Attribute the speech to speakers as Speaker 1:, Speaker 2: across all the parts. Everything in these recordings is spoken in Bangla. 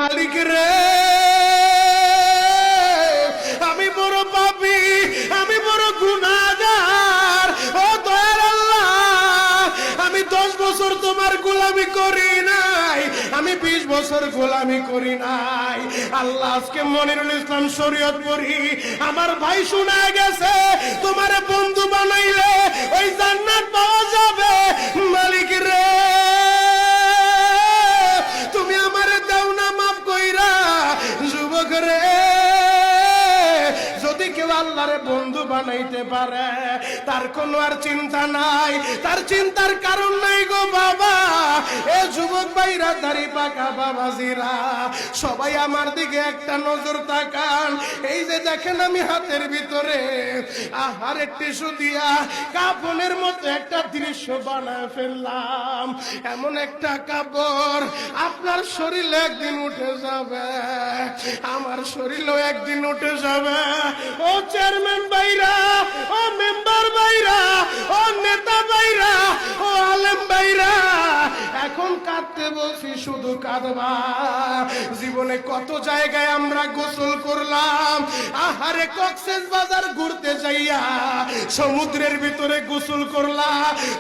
Speaker 1: মালিক রে, আমি বড় পাপী, আমি বড় গুনাহগার। ও দয়ার আল্লাহ, আমি 10 বছর তোমার গোলামি করি নাই, আমি 20 বছর গোলামি করি নাই। আল্লাহ আজকে মনিরুল ইসলাম শরীয়তপুরী আমার ভাই শোনা গেছে তোমারে বন্ধু বানাইলে ওই জান্নাত পাওয়া যাবে। মালিক রে, তুমি আমারে দাও না মাফ কইরা। যুবক রে, যদি কেউ আল্লাহরে বন্ধু বানাইতে পারে তার কোনো আর চিন্তা নাই, তার চিন্তার কারণ নাই গো বাবা। এ যুবক ভাইরা, দাড়ি পাকা বাবাজিরা, সবাই আমার দিকে একটা নজর তাকান। এই যে দেখেন আমি হাতের ভিতরে আহারে টিস্যু দিয়া কাফনের মতো একটা দৃশ্য বানায় ফেললাম। এমন একটা কাপড় আপনার শরীরে একদিন উঠে যাবে, আমার শরীরেও একদিন উঠে যাবে। ও চেয়ারম্যান ভাইরা, ও মেম্বার ভাইরা, ও নেতা ভাইরা, ও আলেম ভাইরা, এখন কাঁদতে বলছি, শুধু কাঁদবা। জীবনে কত জায়গায় আমরা গোসল করলাম। আহারে কক্সেস বাজার ঘুরতে যাইয়া সমুদ্রের ভিতরে গোসল করলা,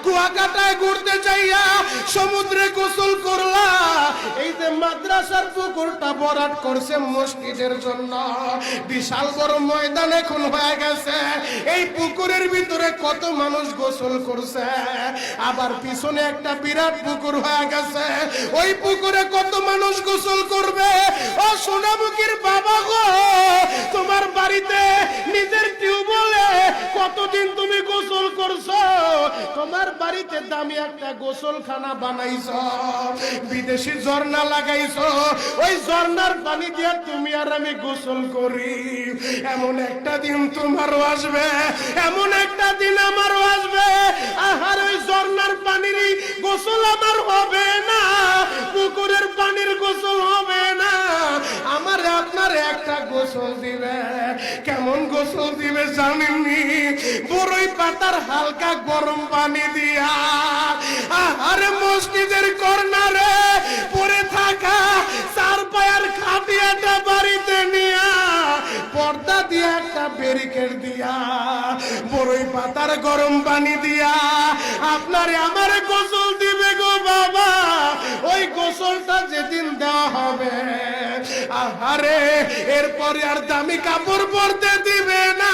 Speaker 1: কুয়াকাটায় ঘুরতে যাইয়া সমুদ্রে গোসল করলা। এই যে মাদ্রাসার পুকুরটা ভরাট করছে মসজিদের জন্য, বিশাল বড় ময়দান এখন হয়ে গেছে। এই পুকুরের ভিতরে কত মানুষ গোসল করছে, আবার পিছনে একটা বিরাট পুকুর হয়ে গেছে, ওই পুকুরে কত মানুষ গোসল করবে। ও সোনামুখীর বাবা গো, তোমার বাড়িতে নিজের টিউবওয়েলে কতদিন তুমি গোসল করছো? তোমার বাড়িতে দামি একটা গোসলখানা বানাইছো, বিদেশি ঝর্ণা লাগাইছো, ওই ঝর্ণার পানি দিয়ে তুমি আর আমি গোসল করি। এমন একটা দিন তোমারও আসবে, এমন একটা দিন আমারও আসবে। আহার ওই ঝর্ণার পানির গোসল আমার হবে না, পুকুরের পানির গোসল হবে না, আমার আপনার একটা গোসল দিবে। কেমন গোসল দিবে জানেননি? বড়ই পাতার হালকা গরম পানি দিয়া আরে মসজিদের কর্নারে পড়ে থাকা 4 পায়ার খাটিয়াটা বাড়িতে নিয়া পর্দা দিয়া একটা ব্যারিকেড দিয়া বড়ই পাতার গরম পানি দিয়া আপনারে আমার গোসল দিবে গো বাবা। ওই গোসলটা যেদিন দেওয়া হবে, আহারে এরপরে আর দামি কাপড় পরতে দিবে না,